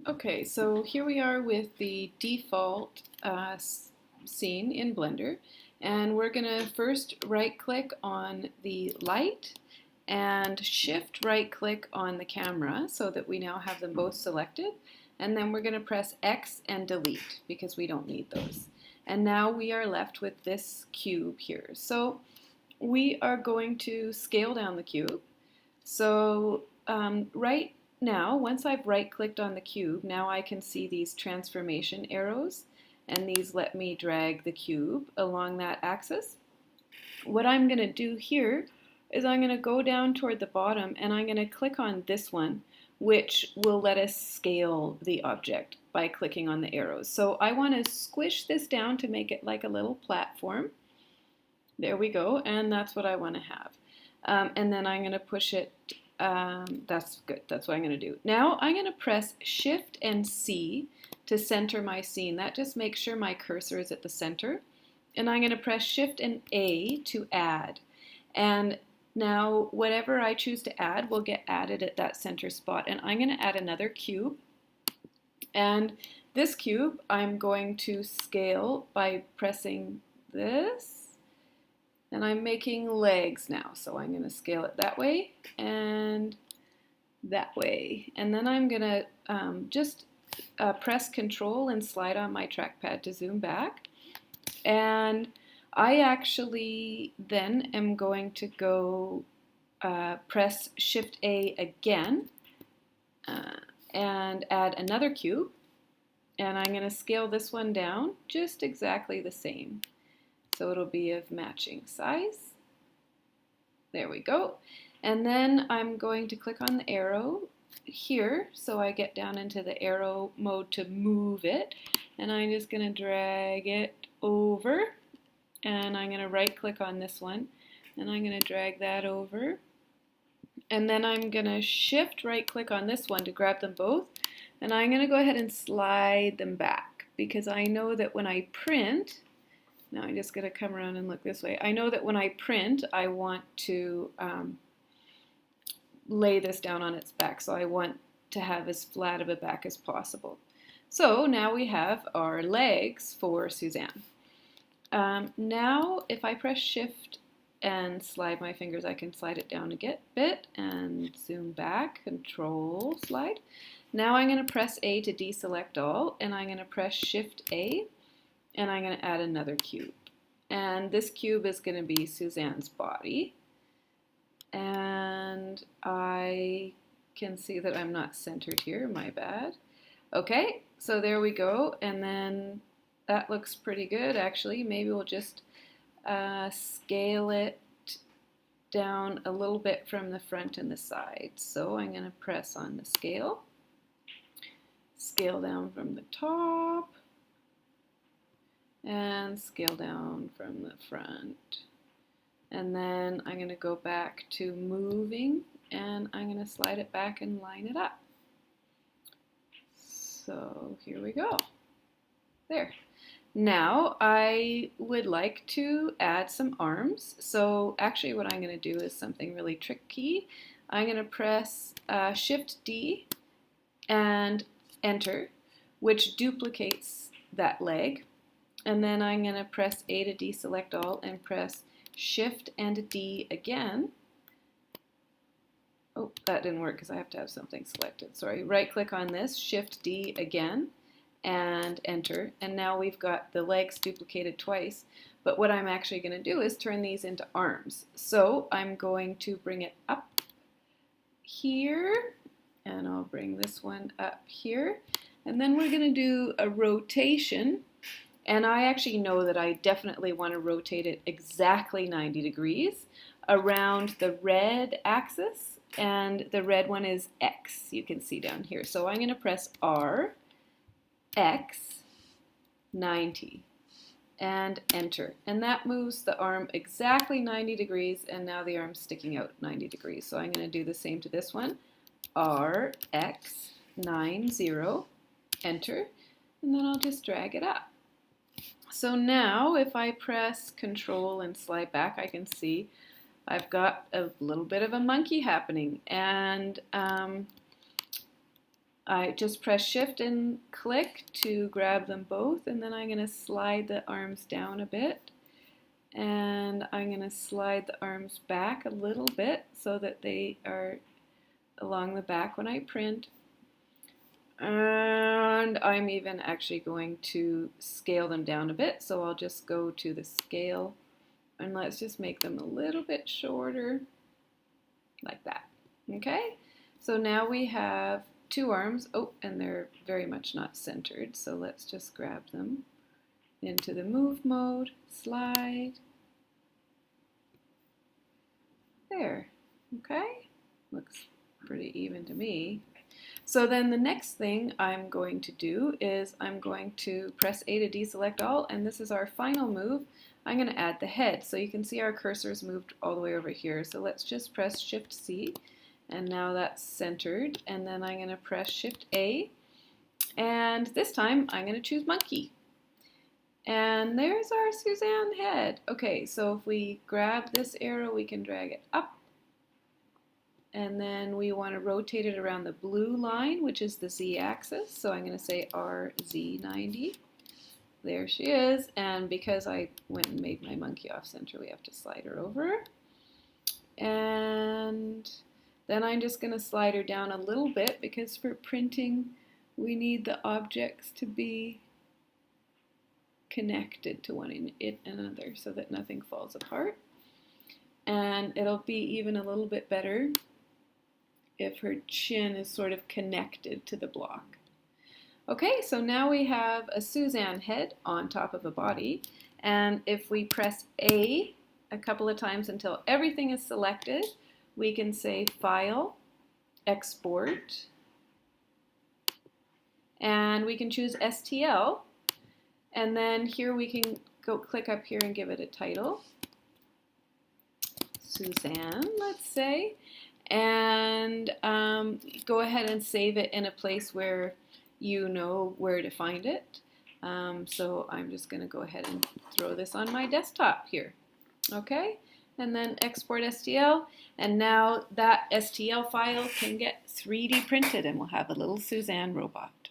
Okay, so here we are with the default scene in Blender, and we're going to first right-click on the light and shift right-click on the camera so that we now have them both selected, and then we're going to press X and delete because we don't need those. And now we are left with this cube here. So we are going to scale down the cube. So right now, once I've right-clicked on the cube, now I can see these transformation arrows, and these let me drag the cube along that axis. What I'm going to do here is I'm going to go down toward the bottom, and I'm going to click on this one, which will let us scale the object by clicking on the arrows. So I want to squish this down to make it like a little platform. There we go, and that's what I want to have. And then I'm going to push it. That's good. That's what I'm going to do. Now I'm going to press Shift and C to center my scene. That just makes sure my cursor is at the center. And I'm going to press Shift and A to add. And now whatever I choose to add will get added at that center spot. And I'm going to add another cube. And this cube I'm going to scale by pressing this. And I'm making legs now, so I'm going to scale it that way and that way. And then I'm going to just press Control and slide on my trackpad to zoom back. And I actually then am going to go press Shift A again and add another cube. And I'm going to scale this one down just exactly the same. So it'll be of matching size. There we go. And then I'm going to click on the arrow here so I get down into the arrow mode to move it. And I'm just going to drag it over. And I'm going to right click on this one. And I'm going to drag that over. And then I'm going to shift right click on this one to grab them both. And I'm going to go ahead and slide them back because I know that when I print, now I'm just going to come around and look this way. I know that when I print, I want to lay this down on its back. So I want to have as flat of a back as possible. So now we have our legs for Suzanne. Now if I press Shift and slide my fingers, I can slide it down a bit and zoom back, Control slide. Now I'm going to press A to deselect all, and I'm going to press Shift A. And I'm going to add another cube. And this cube is going to be Suzanne's body. And I can see that I'm not centered here, my bad. Okay, so there we go. And then that looks pretty good, actually. Maybe we'll just scale it down a little bit from the front and the side. So I'm going to press on the scale. Scale down from the top. And scale down from the front. And then I'm going to go back to moving, and I'm going to slide it back and line it up. So here we go. There. Now I would like to add some arms. So actually what I'm going to do is something really tricky. I'm going to press Shift D and Enter, which duplicates that leg. And then I'm going to press A to deselect all and press Shift and D again. Oh, that didn't work because I have to have something selected. Sorry, right click on this, Shift D again, and Enter. And now we've got the legs duplicated twice. But what I'm actually going to do is turn these into arms. So I'm going to bring it up here, and I'll bring this one up here. And then we're going to do a rotation. And I actually know that I definitely want to rotate it exactly 90 degrees around the red axis. And the red one is X, you can see down here. So I'm going to press R, X, 90, and Enter. And that moves the arm exactly 90 degrees, and now the arm's sticking out 90 degrees. So I'm going to do the same to this one. R, X, 90, Enter, and then I'll just drag it up. So now if I press Control and slide back, I can see I've got a little bit of a monkey happening. And I just press shift and click to grab them both, and then I'm going to slide the arms down a bit, and I'm going to slide the arms back a little bit so that they are along the back when I print. And I'm even actually going to scale them down a bit, so I'll just go to the scale and let's just make them a little bit shorter, like that. Okay, so now we have two arms. Oh, and they're very much not centered, so let's just grab them into the move mode, slide. There, okay, looks pretty even to me. So then the next thing I'm going to do is I'm going to press A to deselect all, and this is our final move. I'm going to add the head. So you can see our cursor's moved all the way over here. So let's just press Shift C, and now that's centered. And then I'm going to press Shift A, and this time I'm going to choose monkey. And there's our Suzanne head. Okay, so if we grab this arrow, we can drag it up. And then we want to rotate it around the blue line, which is the Z-axis. So I'm going to say RZ90. There she is. And because I went and made my monkey off center, we have to slide her over. And then I'm just going to slide her down a little bit because for printing, we need the objects to be connected to one another so that nothing falls apart. And it'll be even a little bit better if her chin is sort of connected to the block. Okay, so now we have a Suzanne head on top of a body, and if we press A a couple of times until everything is selected, we can say File, Export, and we can choose STL, and then here we can go click up here and give it a title, Suzanne, let's say, and go ahead and save it in a place where you know where to find it. So I'm just going to go ahead and throw this on my desktop here. Okay, and then export STL, and now that STL file can get 3D printed and we'll have a little Suzanne robot.